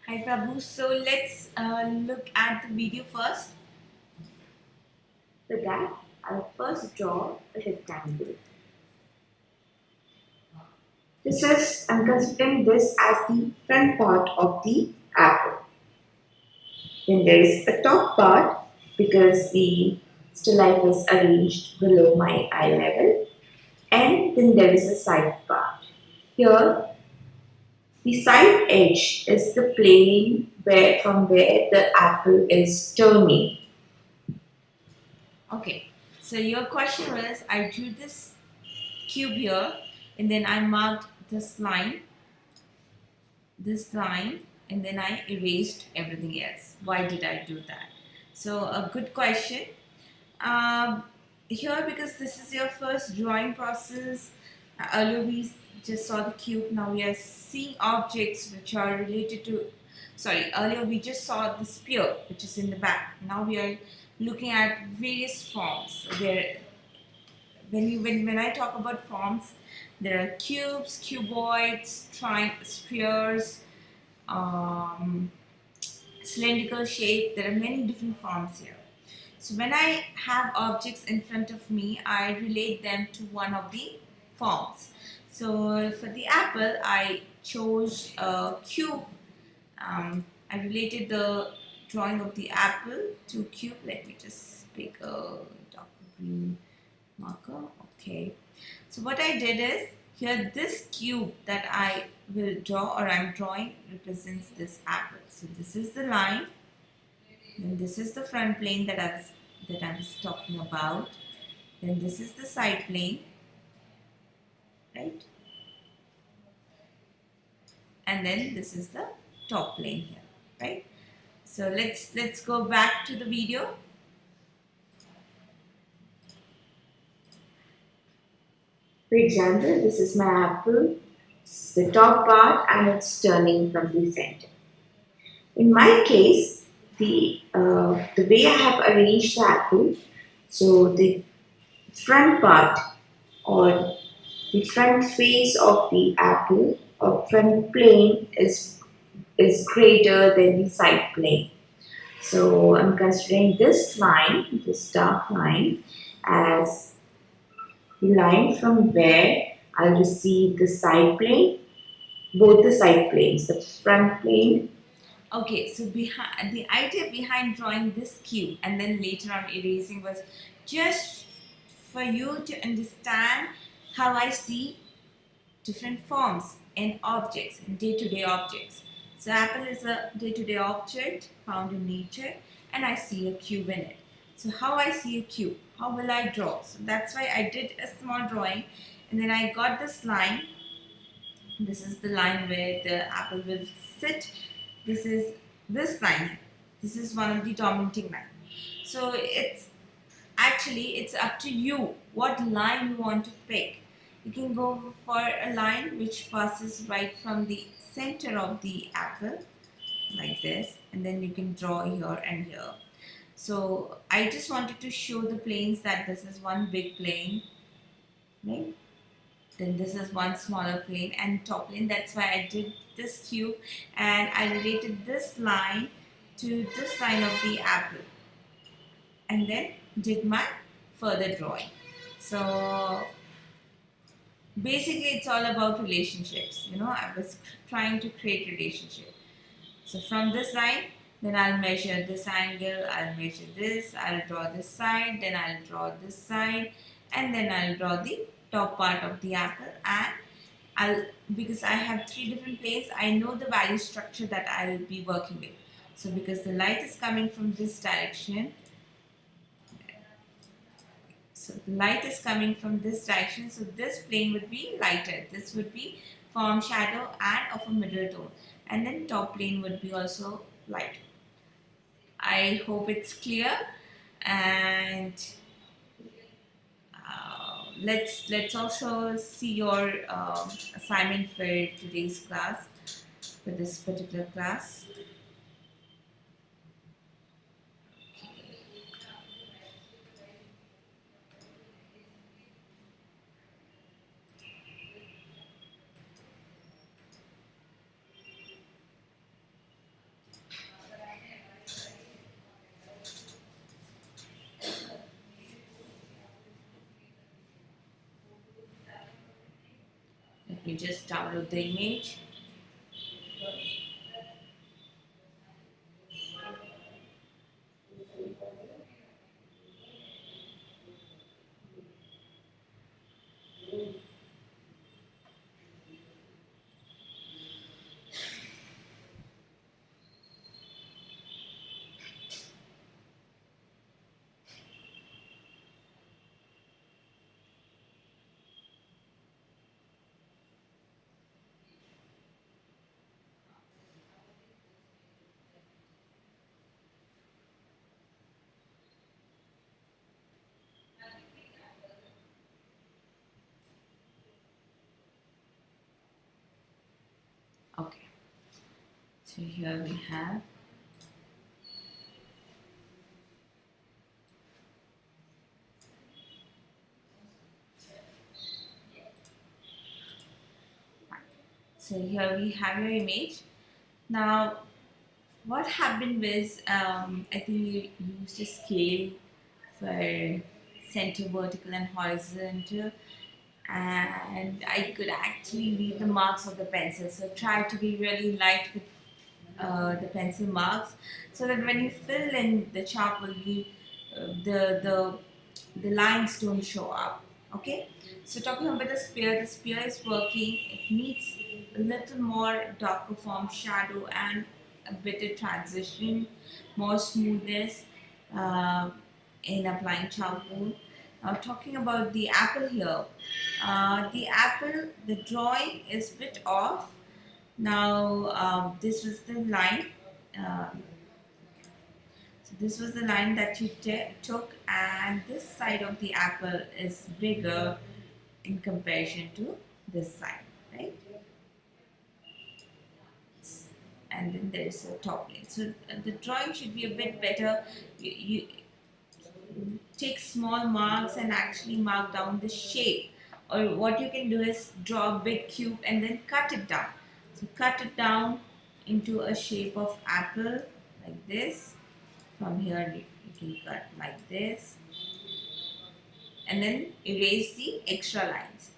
Hi Prabhu, so let's look at the video first. For that, I'll first draw a rectangle. I'm considering this as the front part of the apple. Then there is a top part because the still life is arranged below my eye level. And then there is a side part. Here, the side edge is the plane from where the apple is turning. Okay, so your question was I drew this cube here and then I marked this line, and then I erased everything else. Why did I do that? So, a good question. Um, Here, because this is your first drawing process, earlier we just saw the cube, now we are seeing objects which are related to, sorry, earlier we just saw the spear which is in the back. Now we are looking at various forms. When I talk about forms, there are cubes, cuboids, spheres, um, cylindrical shape. There are many different forms here. So when I have objects in front of me, I relate them to one of the forms. So for the apple, I chose a cube. I related the drawing of the apple to cube. Let me just pick a darker green marker. Okay. So what I did is here this cube that I will draw or I'm drawing represents this apple. So this is the line, then this is the front plane that I was talking about. Then this is the side plane, right? And then this is the top plane here, right? So let's go back to the video. For example, this is my apple, this is the top part, and it's turning from the center. In my case, the way I have arranged the apple, so the front part or the front face of the apple or front plane is greater than the side plane. So I'm considering this line, this dark line, as the line from where I'll receive the side plane, both the side planes, the front plane. Okay, so behind the idea behind drawing this cube and then later on erasing was just for you to understand how I see different forms in objects, in day-to-day objects. So apple is a day-to-day object found in nature, and I see a cube in it. So how I see a cube, how will I draw? So that's why I did a small drawing, and then I got this line. This is the line where the apple will sit. This is this line. This is one of the dominating line. So it's up to you what line you want to pick. You can go for a line which passes right from the center of the apple like this, and then you can draw here and here. So I just wanted to show the planes that this is one big plane, right? Then this is one smaller plane and top plane. That's why I did this cube and I related this line to this line of the apple and then did my further drawing. So basically it's all about relationships. I was trying to create relationship. So from this line, then I'll measure this angle, I'll measure this, I'll draw this side, then I'll draw this side, and then I'll draw the top part of the apple. And because I have three different planes, I know the value structure that I'll be working with. So because the light is coming from this direction, so the light is coming from this direction, so this plane would be lighter. This would be form shadow and of a middle tone. And then top plane would be also light. I hope it's clear. And let's also see your assignment for today's class, for this particular class. You just download the image. Okay, so here we have. So here we have your image. Now, what happened was, I think you used a scale for center, vertical, and horizontal, and I could actually read the marks of the pencil. So try to be really light with the pencil marks, so that when you fill in the charcoal, the lines don't show up. Okay. So talking about the spear is working. It needs a little more darker form shadow and a better transition, more smoothness uh, in applying charcoal. Now talking about the apple here, the drawing is bit off. Now this was the line. Um, so this was the line that you took, and this side of the apple is bigger in comparison to this side, right? And then there is a top plane. So the drawing should be a bit better. You take small marks and actually mark down the shape. Or what you can do is draw a big cube and then cut it down. So cut it down into a shape of apple like this. From here you can cut like this, and then erase the extra lines.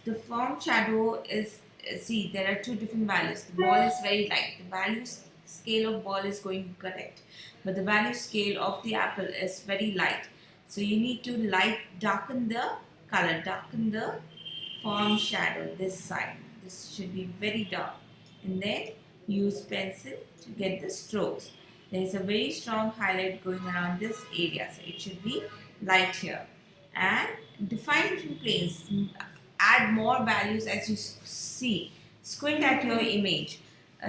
The form shadow is, see, there are two different values. The ball is very light. The value scale of ball is going correct, but the value scale of the apple is very light. So you need to darken the color, darken the form shadow this side. This should be very dark, and then use pencil to get the strokes. There is a very strong highlight going around this area, so it should be light here. And define different planes. Add more values as you see. Squint at your image.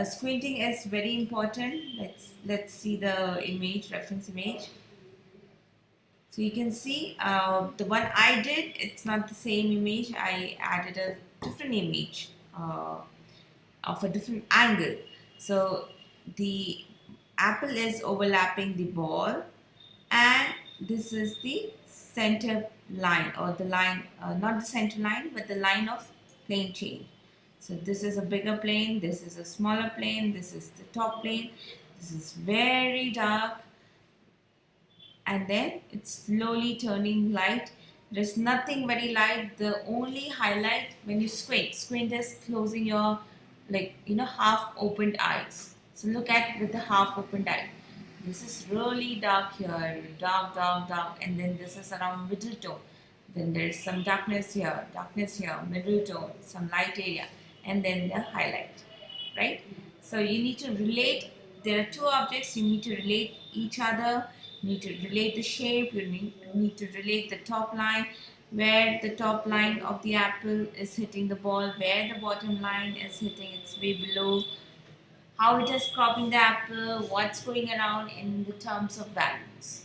Squinting is very important. Let's see the image, reference image. So you can see the one I did, it's not the same image. I added a different image of a different angle. So the apple is overlapping the ball, and this is the center line, or the line, not the center line, but the line of plane change. So this is a bigger plane, this is a smaller plane, this is the top plane, this is very dark, and then it's slowly turning light. There's nothing very light. The only highlight when you squint is closing your, like, half opened eyes. So look at with the half opened eye. This is really dark here, dark, dark, dark, and then this is around middle tone. Then there's some darkness here, middle tone, some light area, and then the highlight, right? So you need to relate. There are two objects. You need to relate each other. You need to relate the shape. You need to relate the top line, where the top line of the apple is hitting the ball, where the bottom line is hitting, it's way below, how it is cropping the apple, what's going around in the terms of values.